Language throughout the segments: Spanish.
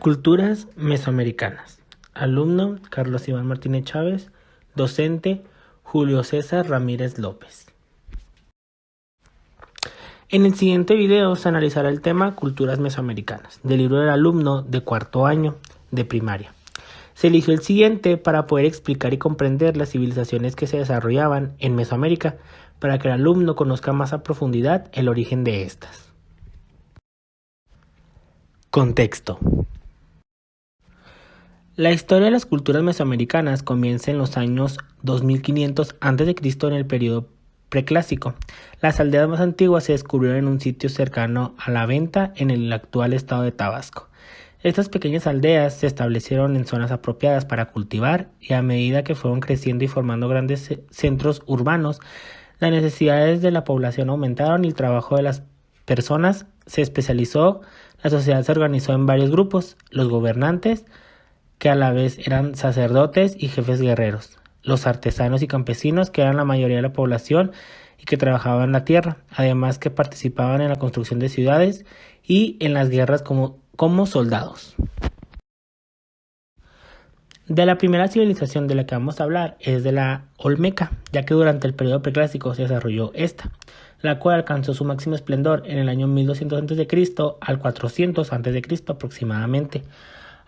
Culturas mesoamericanas. Alumno, Carlos Iván Martínez Chávez. Docente, Julio César Ramírez López. En el siguiente video se analizará el tema Culturas mesoamericanas, del libro del alumno de cuarto año de primaria. Se eligió el siguiente para poder explicar y comprender las civilizaciones que se desarrollaban en Mesoamérica, para que el alumno conozca más a profundidad el origen de estas. Contexto. La historia de las culturas mesoamericanas comienza en los años 2500 a.C. en el periodo preclásico. Las aldeas más antiguas se descubrieron en un sitio cercano a La Venta, en el actual estado de Tabasco. Estas pequeñas aldeas se establecieron en zonas apropiadas para cultivar, y a medida que fueron creciendo y formando grandes centros urbanos, las necesidades de la población aumentaron y el trabajo de las personas se especializó. La sociedad se organizó en varios grupos: los gobernantes, que a la vez eran sacerdotes y jefes guerreros; los artesanos y campesinos, que eran la mayoría de la población y que trabajaban la tierra, además que participaban en la construcción de ciudades y en las guerras como soldados. De la primera civilización de la que vamos a hablar es de la Olmeca, ya que durante el periodo preclásico se desarrolló esta, la cual alcanzó su máximo esplendor en el año 1200 a.C. al 400 a.C. aproximadamente.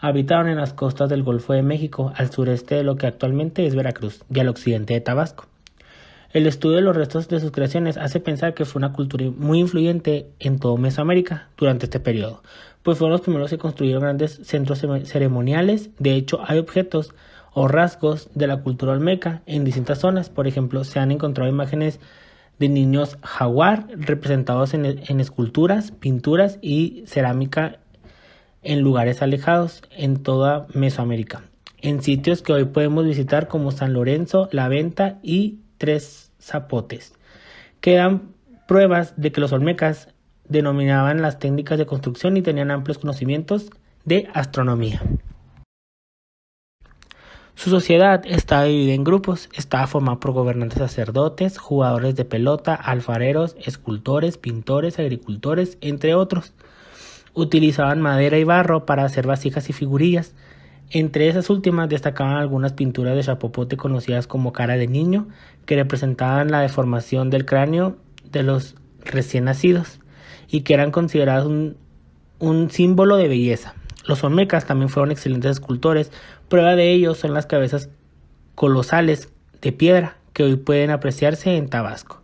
Habitaron en las costas del Golfo de México, al sureste de lo que actualmente es Veracruz, y al occidente de Tabasco. El estudio de los restos de sus creaciones hace pensar que fue una cultura muy influyente en todo Mesoamérica durante este periodo, pues fueron los primeros que construyeron grandes centros ceremoniales. De hecho, hay objetos o rasgos de la cultura olmeca en distintas zonas. Por ejemplo, se han encontrado imágenes de niños jaguar representados en esculturas, pinturas y cerámica en lugares alejados en toda Mesoamérica, en sitios que hoy podemos visitar como San Lorenzo, La Venta y Tres Zapotes. Quedan pruebas de que los olmecas dominaban las técnicas de construcción y tenían amplios conocimientos de astronomía. Su sociedad estaba dividida en grupos. Estaba formada por gobernantes, sacerdotes, jugadores de pelota, alfareros, escultores, pintores, agricultores, entre otros. Utilizaban madera y barro para hacer vasijas y figurillas. Entre esas últimas destacaban algunas pinturas de chapopote conocidas como cara de niño, que representaban la deformación del cráneo de los recién nacidos y que eran consideradas un símbolo de belleza. Los olmecas también fueron excelentes escultores. Prueba de ello son las cabezas colosales de piedra que hoy pueden apreciarse en Tabasco,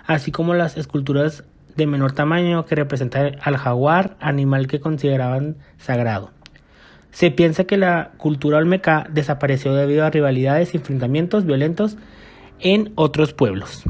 así como las esculturas de menor tamaño que representan al jaguar, animal que consideraban sagrado. Se piensa que la cultura olmeca desapareció debido a rivalidades y enfrentamientos violentos en otros pueblos.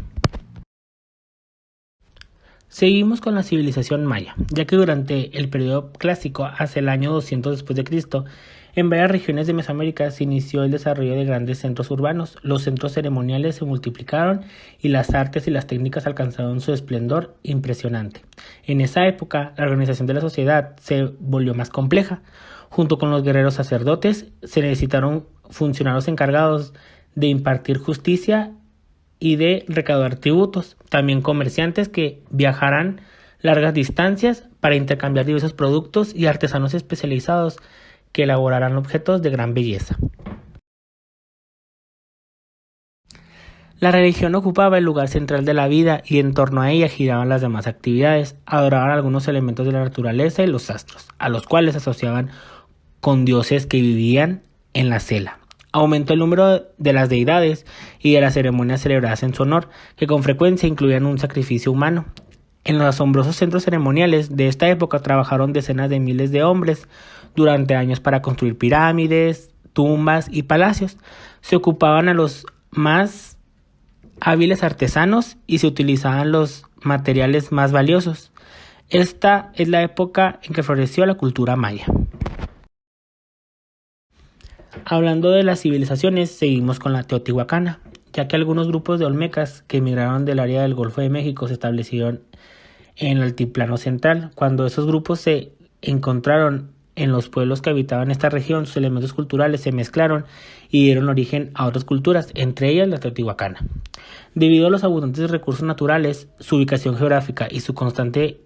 Seguimos con la civilización maya, ya que durante el periodo clásico, hacia el año 200 después de Cristo, en varias regiones de Mesoamérica se inició el desarrollo de grandes centros urbanos. Los centros ceremoniales se multiplicaron y las artes y las técnicas alcanzaron su esplendor impresionante. En esa época, la organización de la sociedad se volvió más compleja. Junto con los guerreros sacerdotes, se necesitaron funcionarios encargados de impartir justicia y de recaudar tributos. También comerciantes que viajaran largas distancias para intercambiar diversos productos, y artesanos especializados que elaboraran objetos de gran belleza. La religión ocupaba el lugar central de la vida, y en torno a ella giraban las demás actividades. Adoraban algunos elementos de la naturaleza y los astros, a los cuales se asociaban con dioses que vivían en la cela. Aumentó el número de las deidades y de las ceremonias celebradas en su honor, que con frecuencia incluían un sacrificio humano. En los asombrosos centros ceremoniales de esta época trabajaron decenas de miles de hombres durante años para construir pirámides, tumbas y palacios. Se ocupaban a los más hábiles artesanos y se utilizaban los materiales más valiosos. Esta es la época en que floreció la cultura maya. Hablando de las civilizaciones, seguimos con la teotihuacana, ya que algunos grupos de olmecas que emigraron del área del Golfo de México se establecieron en el altiplano central. Cuando esos grupos se encontraron en los pueblos que habitaban esta región, sus elementos culturales se mezclaron y dieron origen a otras culturas, entre ellas la teotihuacana. Debido a los abundantes recursos naturales, su ubicación geográfica y su constante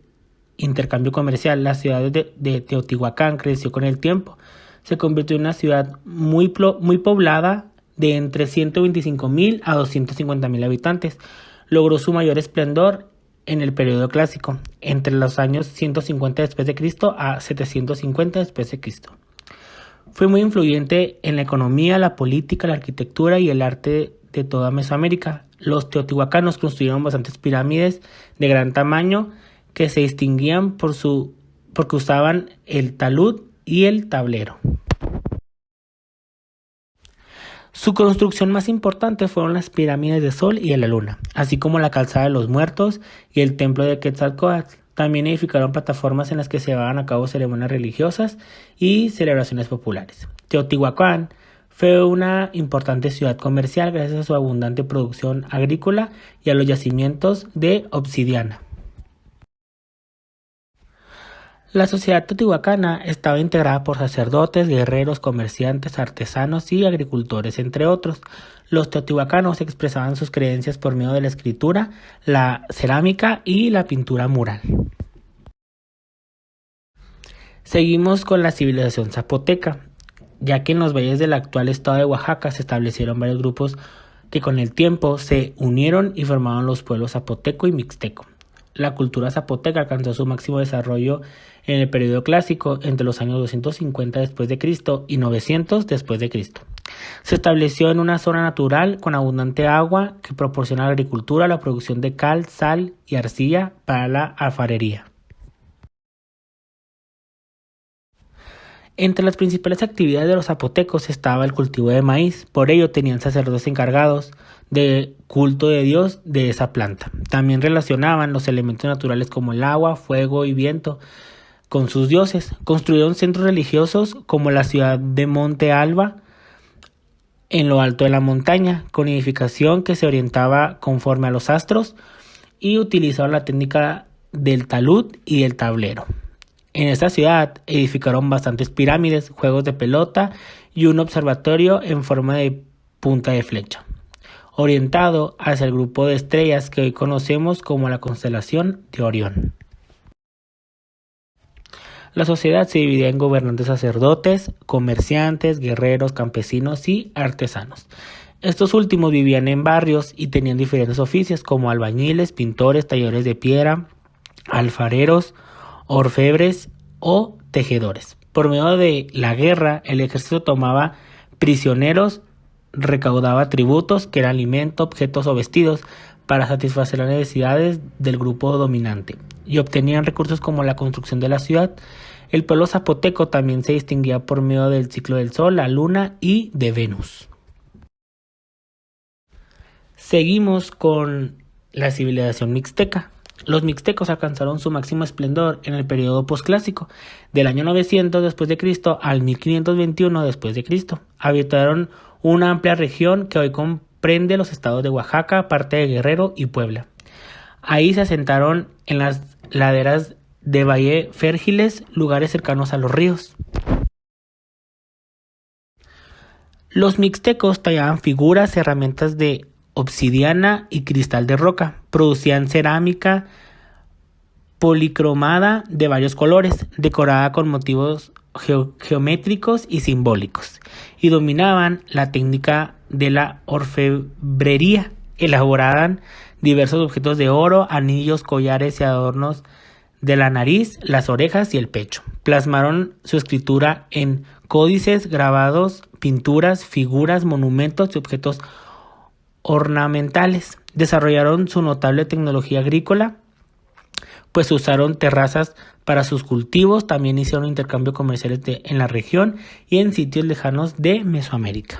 intercambio comercial, la ciudad de Teotihuacán creció con el tiempo. Se convirtió en una ciudad muy poblada de entre 125,000 a 250,000 habitantes. Logró su mayor esplendor en el periodo clásico, entre los años 150 después de Cristo a 750 después de Cristo. Fue muy influyente en la economía, la política, la arquitectura y el arte de toda Mesoamérica. Los teotihuacanos construyeron bastantes pirámides de gran tamaño que se distinguían porque usaban el talud y el tablero. Su construcción más importante fueron las pirámides del Sol y de la Luna, así como la calzada de los muertos y el templo de Quetzalcóatl. También edificaron plataformas en las que se llevaban a cabo ceremonias religiosas y celebraciones populares. Teotihuacán fue una importante ciudad comercial gracias a su abundante producción agrícola y a los yacimientos de obsidiana. La sociedad teotihuacana estaba integrada por sacerdotes, guerreros, comerciantes, artesanos y agricultores, entre otros. Los teotihuacanos expresaban sus creencias por medio de la escritura, la cerámica y la pintura mural. Seguimos con la civilización zapoteca, ya que en los valles del actual estado de Oaxaca se establecieron varios grupos que con el tiempo se unieron y formaron los pueblos zapoteco y mixteco. La cultura zapoteca alcanzó su máximo desarrollo en el periodo clásico entre los años 250 después de Cristo y 900 después de Cristo. Se estableció en una zona natural con abundante agua que proporciona a la agricultura, la producción de cal, sal y arcilla para la alfarería. Entre las principales actividades de los zapotecos estaba el cultivo de maíz, por ello tenían sacerdotes encargados de culto de Dios de esa planta. También relacionaban los elementos naturales como el agua, fuego y viento con sus dioses. Construyeron centros religiosos como la ciudad de Monte Alba en lo alto de la montaña, con edificación que se orientaba conforme a los astros y utilizaban la técnica del talud y del tablero. En esta ciudad edificaron bastantes pirámides, juegos de pelota y un observatorio en forma de punta de flecha, orientado hacia el grupo de estrellas que hoy conocemos como la constelación de Orión. La sociedad se dividía en gobernantes sacerdotes, comerciantes, guerreros, campesinos y artesanos. Estos últimos vivían en barrios y tenían diferentes oficios como albañiles, pintores, talladores de piedra, alfareros, orfebres o tejedores. Por medio de la guerra, el ejército tomaba prisioneros, recaudaba tributos, que eran alimento, objetos o vestidos, para satisfacer las necesidades del grupo dominante, y obtenían recursos como la construcción de la ciudad. El pueblo zapoteco también se distinguía por medio del ciclo del Sol, la Luna y de Venus. Seguimos con la civilización mixteca. Los mixtecos alcanzaron su máximo esplendor en el periodo posclásico, del año 900 después de Cristo al 1521 después de Cristo. Habitaron una amplia región que hoy comprende los estados de Oaxaca, parte de Guerrero y Puebla. Ahí se asentaron en las laderas de valle fértiles, lugares cercanos a los ríos. Los mixtecos tallaban figuras, herramientas de obsidiana y cristal de roca. Producían cerámica policromada de varios colores, decorada con motivos geométricos y simbólicos, y dominaban la técnica de la orfebrería. Elaboraban diversos objetos de oro, anillos, collares y adornos de la nariz, las orejas y el pecho. Plasmaron su escritura en códices, grabados, pinturas, figuras, monumentos y objetos ornamentales. Desarrollaron su notable tecnología agrícola, pues usaron terrazas para sus cultivos. También hicieron intercambio comercial en la región y en sitios lejanos de Mesoamérica.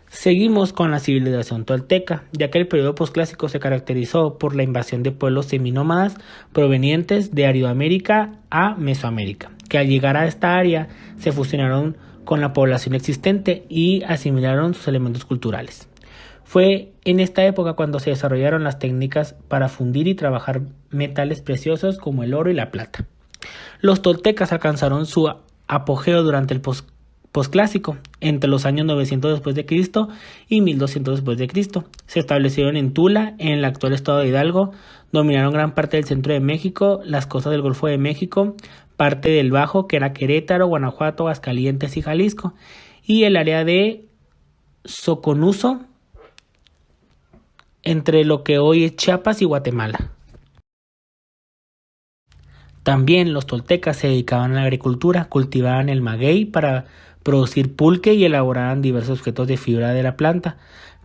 Seguimos con la civilización tolteca, ya que el periodo posclásico se caracterizó por la invasión de pueblos seminómadas provenientes de Arioamérica a Mesoamérica, que al llegar a esta área se fusionaron con la población existente y asimilaron sus elementos culturales. Fue en esta época cuando se desarrollaron las técnicas para fundir y trabajar metales preciosos como el oro y la plata. Los toltecas alcanzaron su apogeo durante el posclásico, entre los años 900 después de Cristo y 1200 después de Cristo. Se establecieron en Tula, en el actual estado de Hidalgo, dominaron gran parte del centro de México, las costas del Golfo de México, parte del Bajo, que era Querétaro, Guanajuato, Aguascalientes y Jalisco, y el área de Soconusco, entre lo que hoy es Chiapas y Guatemala. También los toltecas se dedicaban a la agricultura, cultivaban el maguey para producir pulque y elaboraban diversos objetos de fibra de la planta.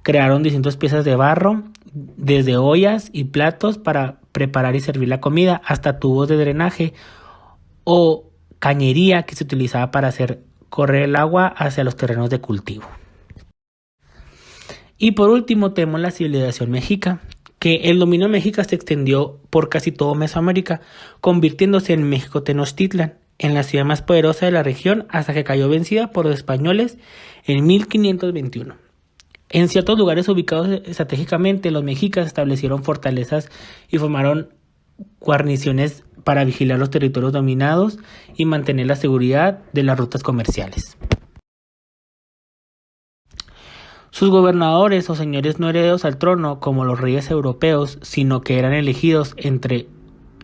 Crearon distintas piezas de barro, desde ollas y platos para preparar y servir la comida, hasta tubos de drenaje o cañería que se utilizaba para hacer correr el agua hacia los terrenos de cultivo. Y por último tenemos la civilización mexica, que el dominio mexica se extendió por casi todo Mesoamérica, convirtiéndose en México Tenochtitlan, en la ciudad más poderosa de la región, hasta que cayó vencida por los españoles en 1521. En ciertos lugares ubicados estratégicamente, los mexicas establecieron fortalezas y formaron guarniciones para vigilar los territorios dominados y mantener la seguridad de las rutas comerciales. Sus gobernadores o señores no herederos al trono, como los reyes europeos, sino que eran elegidos entre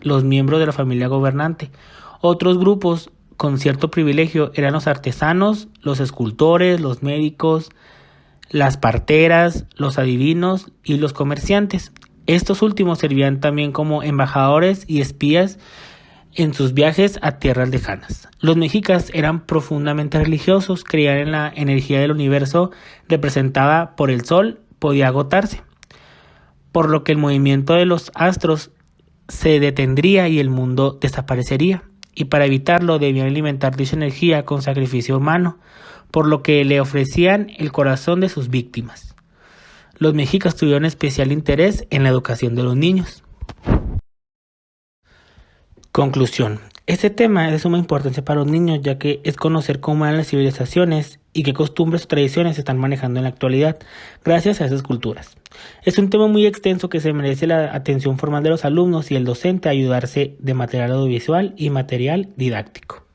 los miembros de la familia gobernante. Otros grupos con cierto privilegio eran los artesanos, los escultores, los médicos, las parteras, los adivinos y los comerciantes. Estos últimos servían también como embajadores y espías en sus viajes a tierras lejanas. Los mexicas eran profundamente religiosos, creían en la energía del universo representada por el sol, podía agotarse, por lo que el movimiento de los astros se detendría y el mundo desaparecería, y para evitarlo debían alimentar dicha energía con sacrificio humano, por lo que le ofrecían el corazón de sus víctimas. Los mexicas tuvieron especial interés en la educación de los niños. Conclusión. Este tema es de suma importancia para los niños, ya que es conocer cómo eran las civilizaciones y qué costumbres o tradiciones se están manejando en la actualidad gracias a esas culturas. Es un tema muy extenso que se merece la atención formal de los alumnos y el docente a ayudarse de material audiovisual y material didáctico.